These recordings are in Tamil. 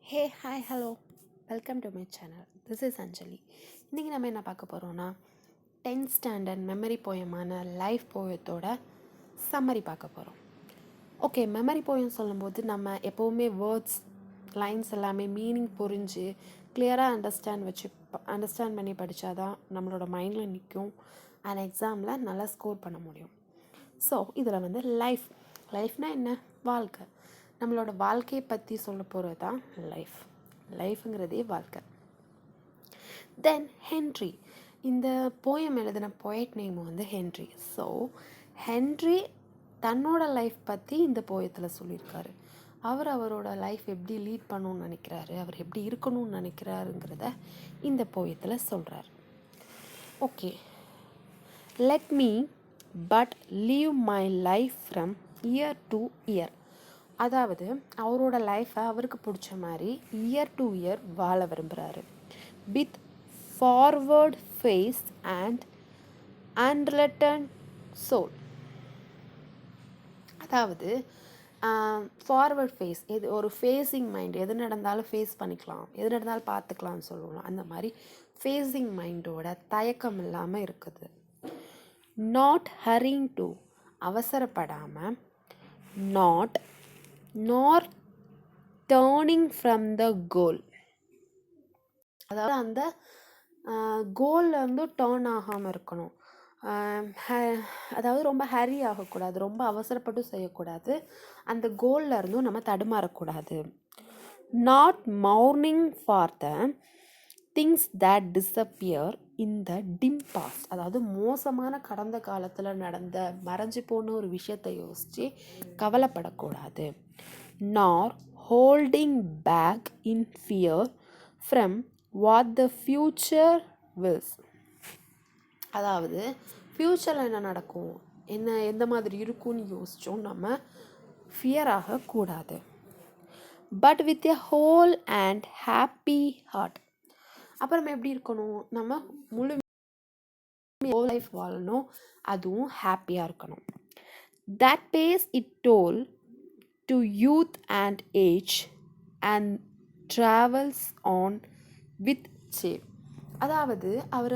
Hey hi hello welcome to my channel. This is Anjali. இன்றைக்கி நம்ம என்ன பார்க்க போகிறோன்னா 10th ஸ்டாண்டர்ட் மெமரி போயமான லைஃப் போயத்தோட சம்மரி பார்க்க போகிறோம். ஓகே, மெமரி போயம் சொல்லும்போது நம்ம எப்போவுமே வேர்ட்ஸ் லைன்ஸ் எல்லாமே மீனிங் புரிஞ்சு கிளியராக அண்டர்ஸ்டாண்ட் பண்ணி படித்தாதான் நம்மளோட மைண்டில் நிற்கும் அண்ட் எக்ஸாமில் நல்லா ஸ்கோர் பண்ண முடியும். ஸோ இதில் வந்து லைஃப்னால் என்ன? வாழ்க்கை. நம்மளோட வாழ்க்கையை பற்றி சொல்ல போகிறது தான் லைஃப்ங்கிறதே வாழ்க்கை. தென் ஹென்ரி, இந்த போயம் எழுதின போயட் நேம் வந்து ஹென்ரி. ஸோ ஹென்ரி தன்னோட லைஃப் பற்றி இந்த போயத்தில் சொல்லியிருக்காரு. அவரோட லைஃப் எப்படி லீட் பண்ணணும்னு நினைக்கிறாரு, அவர் எப்படி இருக்கணும்னு நினைக்கிறாருங்கிறத இந்த போயத்தில் சொல்கிறார். Okay, let me but leave my life from year to year. அதாவது அவரோட லைஃப்பை அவருக்கு பிடிச்ச மாதிரி இயர் டு இயர் வாழ விரும்புகிறாரு. With forward face and unreluctant soul. அதாவது ஃபார்வர்ட் ஃபேஸ், இது ஒரு ஃபேஸிங் மைண்ட், எது நடந்தாலும் ஃபேஸ் பண்ணிக்கலாம், எது நடந்தாலும் பார்த்துக்கலாம்னு சொல்லுவோம். அந்த மாதிரி ஃபேஸிங் மைண்டோட தயக்கம் இல்லாமல் இருக்குது. நாட் ஹரிங் டு, அவசரப்படாமல், நாட் நார் டேர்னிங் ஃப்ரம் த கோல், அதாவது அந்த கோலில் வந்து டேர்ன் ஆகாமல் இருக்கணும். அதாவது ரொம்ப ஹரி ஆகக்கூடாது, ரொம்ப அவசரப்பட்டு செய்யக்கூடாது, அந்த கோலில் இருந்தும் நம்ம தடுமாறக்கூடாது. Not mourning for the things that disappear in the dim past, அதாவது மோசமான கடந்த காலத்தில் நடந்த மறைஞ்சு போன ஒரு விஷயத்தை யோசித்து கவலைப்படக்கூடாது. Nor holding back in fear from what the future wills, அதாவது ஃப்யூச்சரில் என்ன நடக்கும், எந்த மாதிரி இருக்கும்னு யோசித்தோம் நம்ம ஃபியர் ஆகக்கூடாது. But with a whole and happy heart, அப்புறம் எப்படி இருக்கணும், நம்ம முழு லைஃப் வாழணும், அதுவும் ஹாப்பியாக இருக்கணும். That face it toll to youth and age and travels on with cheer. அதாவது அவர்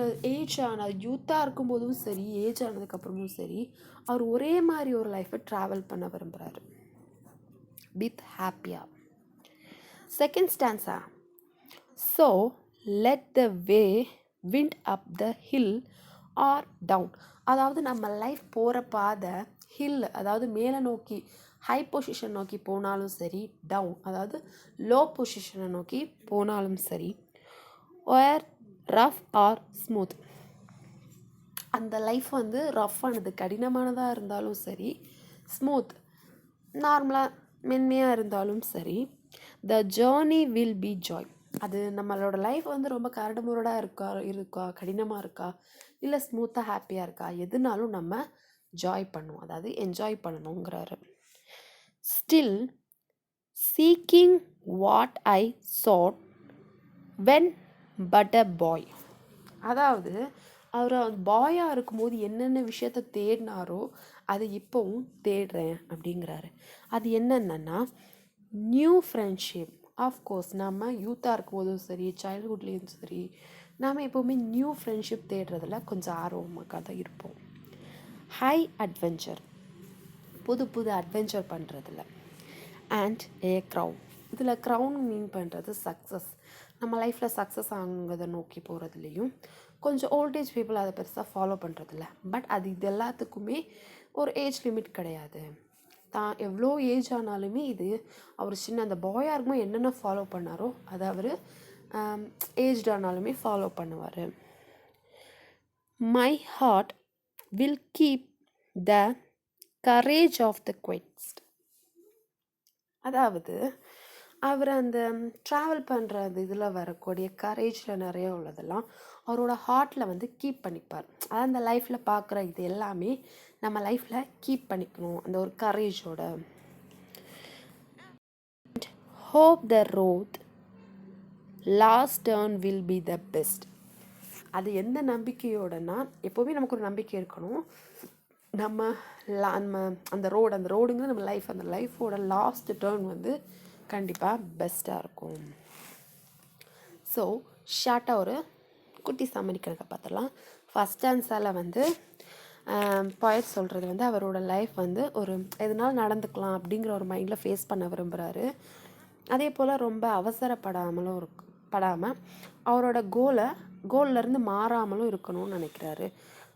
யூத்தாக இருக்கும்போதும் சரி, ஏஜ் ஆனதுக்கப்புறமும் சரி, அவர் ஒரே மாதிரி ஒரு லைஃப்பை ட்ராவல் பண்ண விரும்புகிறாரு வித் ஹாப்பியாக. Second stanza, so let the way wind up the hill or down. அதாவது நம்ம லைஃப் போகிற பாதை ஹில், அதாவது மேலே நோக்கி ஹை பொசிஷன் நோக்கி போனாலும் சரி, டவுன் அதாவது லோ பொசிஷனை நோக்கி போனாலும் சரி, ஒயர் ரஃப் ஆர் ஸ்மூத், அந்த லைஃப் வந்து ரஃப்பானது கடினமானதாக இருந்தாலும் சரி, ஸ்மூத் நார்மலாக மென்மையாக இருந்தாலும் சரி, the journey will be Joy. அது நம்மளோட லைஃப் வந்து ரொம்ப கரடுமுரடாக இருக்கா கடினமாக இருக்கா, இல்லை ஸ்மூத்தாக ஹாப்பியாக இருக்கா, எதுனாலும் நம்ம ஜாய் பண்ணுவோம், அதாவது என்ஜாய் பண்ணணுங்கிறாரு. Still seeking what I sought when but a boy. அதாவது அவர் பாயாக இருக்கும்போது என்னென்ன விஷயத்த தேடினாரோ அது இப்போவும் தேடுறேன் அப்படிங்கிறாரு. அது என்னென்னா நியூ ஃப்ரெண்ட்ஷிப். ஆஃப்கோர்ஸ் நம்ம யூத்தாக இருக்கும்போதும் சரி, சைல்ட்ஹுட்லேயும் சரி, நாம் எப்போவுமே நியூ ஃப்ரெண்ட்ஷிப் தேடுறதில் கொஞ்சம் ஆர்வமாக தான் இருப்போம். ஹை அட்வென்ச்சர், புது அட்வென்ச்சர் பண்ணுறதில்ல. அண்ட் ஏ க்ரௌன், இதில் க்ரௌன் மீன் பண்ணுறது சக்ஸஸ், நம்ம லைஃப்பில் சக்ஸஸ் ஆகுங்கிறத நோக்கி போகிறதுலையும். கொஞ்சம் ஓல்டேஜ் பீப்புள் அதை பெருசாக ஃபாலோ பண்ணுறதில்ல. பட் இது எல்லாத்துக்குமே ஒரு ஏஜ் லிமிட் கிடையாது. தான் எவ்வளோ ஏஜ் ஆனாலுமே இது அவர் அந்த பாயாக இருக்கும்போது என்னென்ன ஃபாலோ பண்ணாரோ அதை அவர் ஏஜ்டு ஆனாலுமே ஃபாலோ பண்ணுவார். My heart will keep the courage of the quest. அதாவது அவர் அந்த ட்ராவல் பண்ணுற அந்த இதில் வரக்கூடிய கரேஜில் நிறைய உள்ளதெல்லாம் அவரோட ஹார்ட்டில் வந்து கீப் பண்ணிப்பார். அதாவது அந்த லைஃப்பில் பார்க்குற இது எல்லாமே நம்ம லைஃப்பில் கீப் பண்ணிக்கணும், அந்த ஒரு கரேஜோட. Hope the road last turn will be the best. அது எந்த நம்பிக்கையோடனா, எப்போவுமே நமக்கு ஒரு நம்பிக்கை இருக்கணும், நம்ம அந்த ரோடுங்கிறது நம்ம லைஃப், அந்த லைஃபோட லாஸ்ட் டேர்ன் வந்து கண்டிப்பாக பெஸ்ட்டாக இருக்கும். ஸோ ஷார்ட்டாக ஒரு குட்டி சம்மரி கணக்கை பார்த்துடலாம். ஃபஸ்ட் ஆன்சரில் வந்து பாய்ட் சொல்கிறது வந்து அவரோட லைஃப் வந்து ஒரு எதனாலும் நடந்துக்கலாம் அப்படிங்கிற ஒரு மைண்டில் ஃபேஸ் பண்ண விரும்புகிறாரு. அதே போல் ரொம்ப அவசரப்படாமலும் படாமல் அவரோட கோல்லேருந்து மாறாமலும் இருக்கணும்னு நினைக்கிறாரு.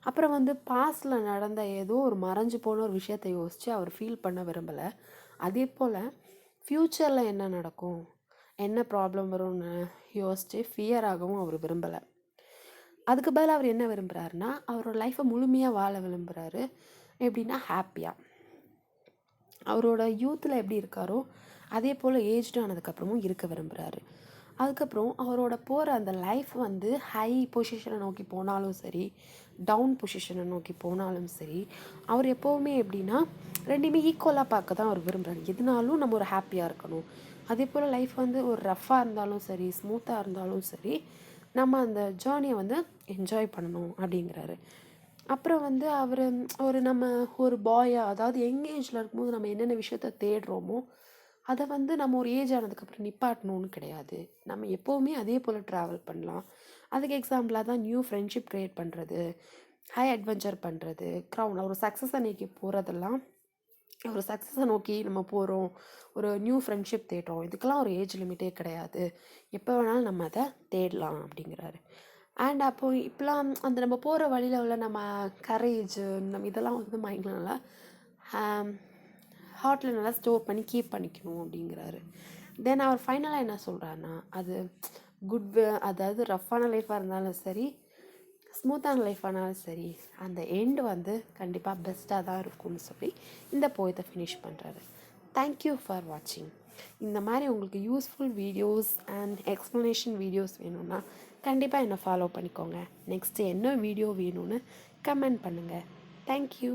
அப்புறம் வந்து பாஸ்டில் நடந்த ஏதோ ஒரு மறைஞ்சு போன ஒரு விஷயத்தை யோசித்து அவர் ஃபீல் பண்ண விரும்பலை. அதே போல் ஃப்யூச்சரில் என்ன நடக்கும், என்ன ப்ராப்ளம் வரும்னு யோசித்து ஃபியராகவும் அவர் விரும்பலை. அதுக்கு பதில் அவர் என்ன விரும்புகிறாருன்னா அவரோட லைஃப்பை முழுமையாக வாழ விரும்புகிறாரு. எப்படின்னா ஹாப்பியாக அவரோட யூத்தில் எப்படி இருக்காரோ அதே போல் ஏஜ்டு ஆனதுக்கப்புறமும் இருக்க விரும்புகிறாரு. அதுக்கப்புறம் அவரோட போகிற அந்த லைஃப் வந்து ஹை பொசிஷனை நோக்கி போனாலும் சரி, டவுன் பொசிஷனை நோக்கி போனாலும் சரி, அவர் எப்போவுமே எப்படின்னா ரெண்டுமே ஈக்குவலாக பார்க்க தான் அவர் விரும்புகிறாரு. எதுனாலும் நம்ம ஒரு ஹாப்பியாக இருக்கணும். அதே போல் லைஃப் வந்து ஒரு ரஃப்பாக இருந்தாலும் சரி, ஸ்மூத்தாக இருந்தாலும் சரி, நம்ம அந்த ஜேர்னியை வந்து என்ஜாய் பண்ணணும் அப்படிங்கிறாரு. அப்புறம் வந்து அவர் நம்ம ஒரு பாயாக, அதாவது யங் ஏஜில் இருக்கும்போது நம்ம என்னென்ன விஷயத்த தேடுறோமோ அதை வந்து நம்ம ஒரு ஏஜ் ஆனதுக்கப்புறம் நிப்பாட்டணும்னு கிடையாது. நம்ம எப்போவுமே அதே போல் ட்ராவல் பண்ணலாம். அதுக்கு எக்ஸாம்பிளாக தான் நியூ ஃப்ரெண்ட்ஷிப் க்ரியேட் பண்ணுறது, ஹை அட்வென்ச்சர் பண்ணுறது, ஒரு சக்ஸஸை நோக்கி போகிறதெல்லாம், ஒரு சக்ஸஸை நோக்கி நம்ம போகிறோம், ஒரு நியூ ஃப்ரெண்ட்ஷிப் தேடுறோம், இதுக்கெல்லாம் ஒரு ஏஜ் லிமிட்டே கிடையாது. எப்போ வேணாலும் நம்ம அதை தேடலாம் அப்படிங்கிறாரு. அண்ட் அப்போது இப்போலாம் அந்த நம்ம போகிற வழியில் உள்ள நம்ம கரேஜு நம்ம இதெல்லாம் வந்து மைண்டில் நல்லா ஹார்ட்டில் நல்லா ஸ்டோர் பண்ணி கீப் பண்ணிக்கணும் அப்படிங்கிறாரு. தென் அவர் ஃபைனலாக என்ன சொல்கிறாருன்னா அது அதாவது ரஃப்பான லைஃப்பாக இருந்தாலும் சரி, ஸ்மூத்தான லைஃபானாலும் சரி, அந்த எண்டு வந்து கண்டிப்பாக பெஸ்ட்டாக தான் இருக்கும்னு சொல்லி இந்த போயத்தை ஃபினிஷ் பண்ணுறாரு. தேங்க்யூ ஃபார் வாட்சிங். இந்த மாதிரி உங்களுக்கு useful videos and explanation videos வேணும்னா கண்டிப்பாக என்னை ஃபாலோ பண்ணிக்கோங்க. நெக்ஸ்ட்டு என்ன வீடியோ வேணும்னு கமெண்ட் பண்ணுங்கள். தேங்க்யூ.